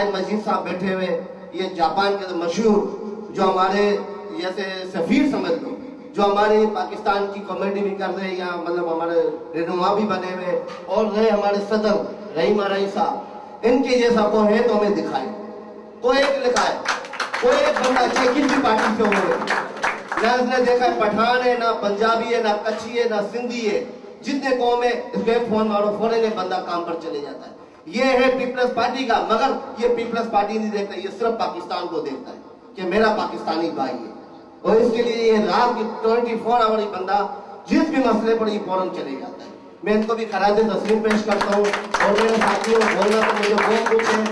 طاہر مجید صاحب بیٹھے ہوئے، یہ جاپان کے مشہور جو ہمارے جیسے سفیر سمجھ لو، جو ہمارے پاکستان کی کامیڈی بھی کر رہے ہیں، یا مطلب ہمارے رہنما بھی بنے ہوئے، اور رہے ہمارے صدر رحیم آرائی صاحب، ان کے جیسا کوئی ہے تو ہمیں دکھائے، کوئی ایک لکھائے، کوئی ایک بندہ چیکنگ کی پارٹی سے ہوئے، نہ اس نے دیکھا ہے پٹھان ہے، نہ پنجابی ہے، نہ کچھی ہے، نہ سندھی ہے، جتنے قوم ہے اس کو ایک فون مارو فوراً بندہ کام پر چلے جاتا ہے. یہ ہے پیپلز پارٹی کا. مگر یہ پیپلز پارٹی نہیں دیکھتا، یہ صرف پاکستان کو دیکھتا ہے کہ میرا پاکستانی بھائی ہے، اور اس کے لیے یہ رات کی 24 آور بندہ جس بھی مسئلے پر یہ فوراً چلے جاتا ہے. میں ان کو بھی خراج تسلیم پیش کرتا ہوں، اور میرے ساتھیوں بولنا تو مجھے بہت کچھ ہے،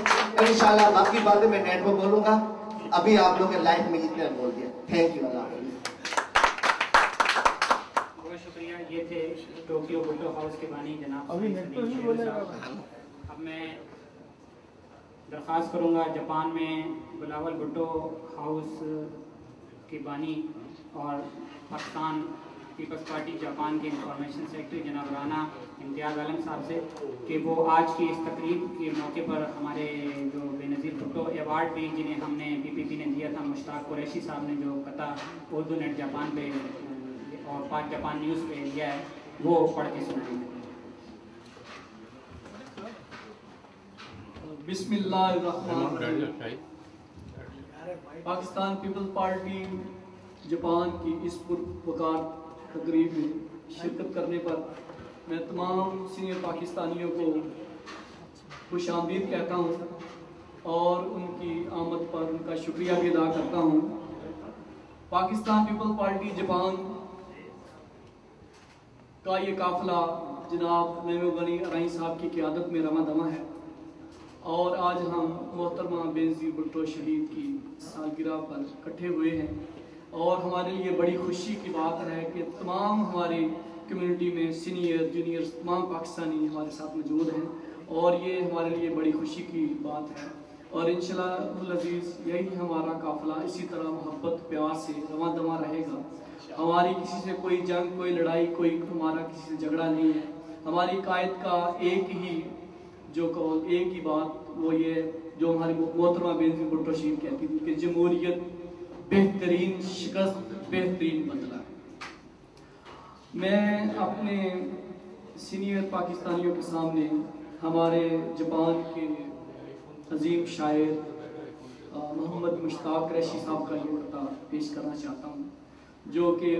انشاءاللہ باقی باتیں میں نیٹ پہ بولوں گا. ابھی آپ لوگ کے لائف میں اتنا بول دیا. Thank you. اللہ حافظ. بہت شکریہ. یہ تھے ٹوکیو بھٹو ہاؤس کے بانی جناب. اب میں درخواست کروں گا جاپان میں بلاول بھٹو ہاؤس کے بانی اور پاکستان پیپلز پارٹی جاپان کے انفارمیشن سیکرٹری جناب رانا امتیاز عالم صاحب سے کہ وہ آج کی اس تقریب کے موقع پر ہمارے جو بے نظیر بھٹو ایوارڈ بھی جنہیں ہم نے پی پی پی نے دیا تھا، مشتاق قریشی صاحب نے جو قطع اردو نیٹ جاپان پہ اور پاک جاپان نیوز پہ لیا ہے، وہ پڑھ کے سنائیں گے. بسم اللہ الرحمن الرحیم. پاکستان پیپلز پارٹی جاپان کی اس پرپکار تقریب میں شرکت کرنے پر میں تمام سینئر پاکستانیوں کو خوش آمدید کہتا ہوں اور ان کی آمد پر ان کا شکریہ بھی ادا کرتا ہوں. پاکستان پیپلز پارٹی جاپان کا یہ قافلہ جناب نعیم غنی آرائی صاحب کی قیادت میں رواں دواں ہے، اور آج ہم محترمہ بے نظیر بھٹو شہید کی سالگرہ پر اکٹھے ہوئے ہیں. اور ہمارے لیے بڑی خوشی کی بات ہے کہ تمام ہماری کمیونٹی میں سینئر جونیئر تمام پاکستانی ہمارے ساتھ موجود ہیں، اور یہ ہمارے لیے بڑی خوشی کی بات ہے. اور انشاءاللہ العزیز یہی ہمارا قافلہ اسی طرح محبت پیار سے رواں دواں رہے گا. ہماری کسی سے کوئی جنگ، کوئی لڑائی، کوئی ہمارا کسی سے جھگڑا نہیں ہے. ہماری قائد کا ایک ہی جو قول، ایک ہی بات، وہ یہ جو ہماری محترمہ بے نظیر بھٹو شہید کہتی تھی کہ جمہوریت بہترین شکست بہترین بدلہ ہے. میں اپنے سینئر پاکستانیوں کے سامنے ہمارے جاپان کے عظیم شاعر محمد مشتاق قریشی صاحب کا یہ نقطہ پیش کرنا چاہتا ہوں، جو کہ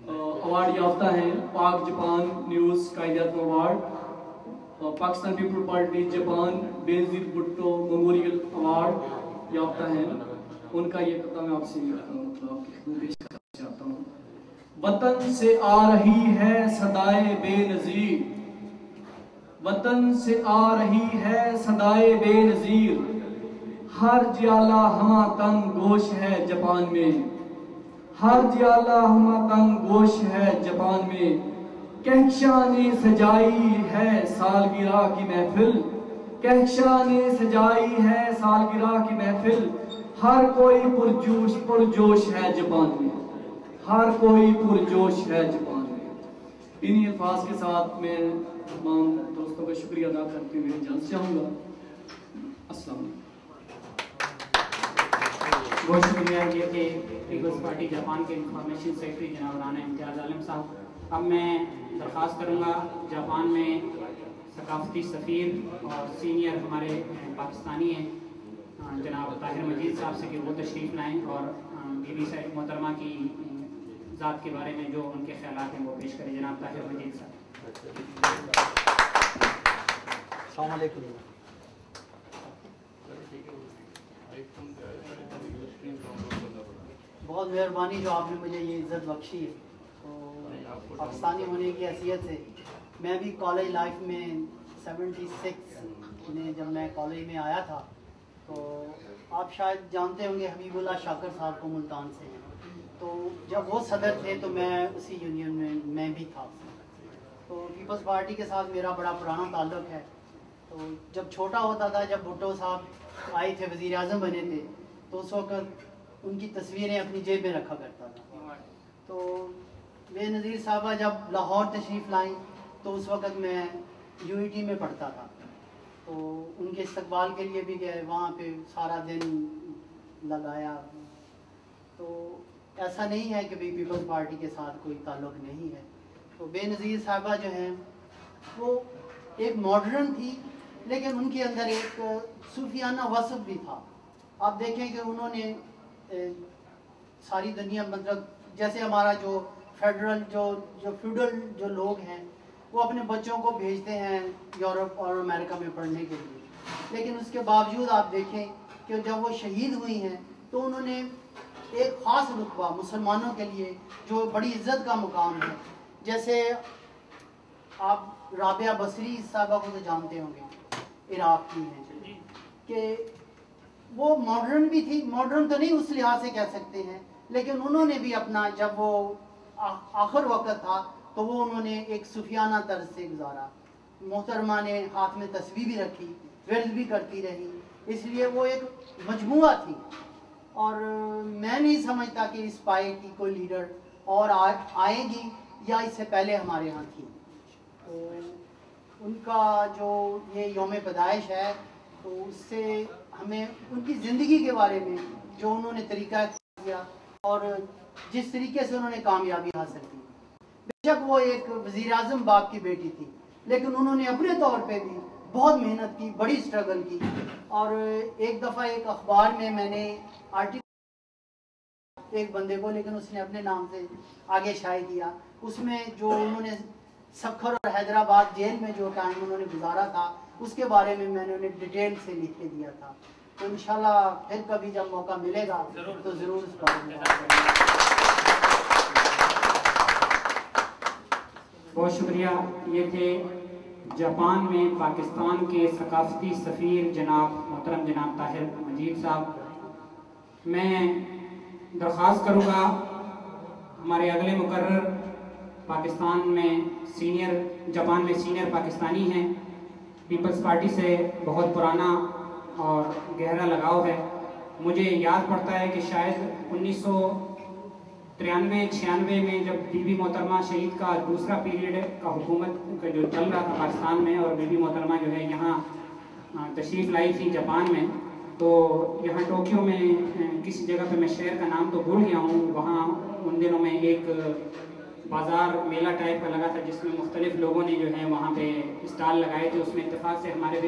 ایوارڈ یافتہ ہیں. پاک Japan news Quaid Azam award, Pakistan people party Japan Benazir Bhutto memorial award یافتہ ہیں. ان کا یہ قطعہ میں آپ سے پیش کرنا چاہتا ہوں. وطن سے آ رہی ہے صدائے بے نظیر، وطن سے آ رہی ہے صدائے بے نظیر، ہر جیالہ ہمہ تنگ گوش ہے جاپان میں، ہر جیالہ ہمہ تنگ گوش ہے جاپان میں. کہکشاں نے سجائی ہے سالگرہ کی محفل، کہکشاں نے سجائی ہے سالگرہ کی محفل، ہر کوئی پرجوش ہے جاپان میں، ہر کوئی پرجوش ہے جاپان میں. انہی الفاظ کے ساتھ میں تمام دوستوں کا شکریہ ادا کرتے ہوئے اجازت چاہوں گا. السلام علیکم. بہت شکریہ. یہ تھے پیپلز پارٹی جاپان کے انفارمیشن سیکرٹری جناب رانا امتیاز عالم صاحب. اب میں درخواست کروں گا جاپان میں ثقافتی سفیر اور سینئر ہمارے پاکستانی ہیں جناب طاہر مجید صاحب سے کہ وہ تشریف لائیں اور بی بی صاحب محترمہ کی ذات کے بارے میں جو ان کے خیالات ہیں وہ پیش کریں. جناب طاہر مجید صاحب. السلام علیکم. بہت مہربانی جو آپ نے مجھے یہ عزت بخشی ہے. تو پاکستانی ہونے کی حیثیت سے میں بھی کالج لائف میں 76 میں جب میں کالج میں آیا تھا تو آپ شاید جانتے ہوں گے حبیب اللہ شاکر صاحب کو ملتان سے. تو جب وہ صدر تھے تو میں اسی یونین میں بھی تھا. تو پیپلز پارٹی کے ساتھ میرا بڑا پرانا تعلق ہے. تو جب چھوٹا ہوتا تھا، جب بھٹو صاحب آئے تھے وزیر اعظم بنے تھے، تو اس وقت ان کی تصویریں اپنی جیب میں رکھا کرتا تھا. تو بے نظیر صاحبہ جب لاہور تشریف لائیں تو اس وقت میں UET میں پڑھتا تھا. تو ان کے استقبال کے لیے بھی گئے, وہاں پہ سارا دن لگایا. تو ایسا نہیں ہے کہ بھئی پیپلز پارٹی کے ساتھ کوئی تعلق نہیں ہے. تو بے نظیر صاحبہ جو ہیں وہ ایک ماڈرن تھی, لیکن ان کے اندر ایک صوفیانہ وصف بھی تھا. آپ دیکھیں کہ انہوں نے ساری دنیا, مطلب جیسے ہمارا جو فیڈرل جو فیوڈل جو لوگ ہیں وہ اپنے بچوں کو بھیجتے ہیں یورپ اور امریکہ میں پڑھنے کے لیے, لیکن اس کے باوجود آپ دیکھیں کہ جب وہ شہید ہوئی ہیں تو انہوں نے ایک خاص رتبہ مسلمانوں کے لیے جو بڑی عزت کا مقام ہے. جیسے آپ رابعہ بصری صاحبہ کو تو جانتے ہوں گے, عراق کی ہیں, کہ وہ ماڈرن بھی تھی, ماڈرن تو نہیں اس لحاظ سے کہہ سکتے ہیں, لیکن انہوں نے بھی اپنا جب وہ آخر وقت تھا تو وہ انہوں نے ایک صوفیانہ طرز سے گزارا. محترمہ نے ہاتھ میں تسبیح بھی رکھی, ورد بھی کرتی رہی, اس لیے وہ ایک مجموعہ تھی. اور میں نہیں سمجھتا کہ اس پائے کی کوئی لیڈر اور آئے گی یا اس سے پہلے ہمارے ہاں تھی. تو ان کا جو یہ یوم پیدائش ہے تو اس سے ہمیں ان کی زندگی کے بارے میں جو انہوں نے طریقہ کیا اور جس طریقے سے انہوں نے کامیابی حاصل کی. بے شک وہ ایک وزیر اعظم باپ کی بیٹی تھی, لیکن انہوں نے اپنے طور پہ بھی بہت محنت کی, بڑی اسٹرگل کی. اور ایک دفعہ ایک اخبار میں نے آرٹیکل ایک بندے کو, لیکن اس نے اپنے نام سے آگے شائع کیا, اس میں جو انہوں نے سکھر اور حیدرآباد جیل میں جو ٹائم انہوں نے گزارا تھا اس کے بارے میں نے انہیں ڈیٹیل سے لکھ کے دیا تھا. تو انشاءاللہ پھر کبھی جب موقع ملے گا تو ضرور اس بارے میں. بہت شکریہ. یہ تھے جاپان میں پاکستان کے ثقافتی سفیر جناب محترم جناب طاہر مجید صاحب. میں درخواست کروں گا ہمارے اگلے مقرر پاکستان میں جاپان میں سینئر پاکستانی ہیں, پیپلز پارٹی سے بہت پرانا اور گہرا لگاؤ ہے. مجھے یاد پڑتا ہے کہ شاید 1993-96 میں جب بی بی محترمہ شہید کا دوسرا پیریڈ کا حکومت کا جو چل رہا تھا پاکستان میں, اور بی بی محترمہ جو ہے یہاں تشریف لائی تھی جاپان میں, تو یہاں ٹوکیو میں کسی جگہ پہ, میں شہر کا نام تو بھول گیا ہوں, وہاں ان دنوں میں ایک بازار میلہ ٹائپ کا لگا تھا جس میں مختلف لوگوں نے جو ہے وہاں پہ اسٹال لگائے تھے. اس میں اتفاق سے ہمارے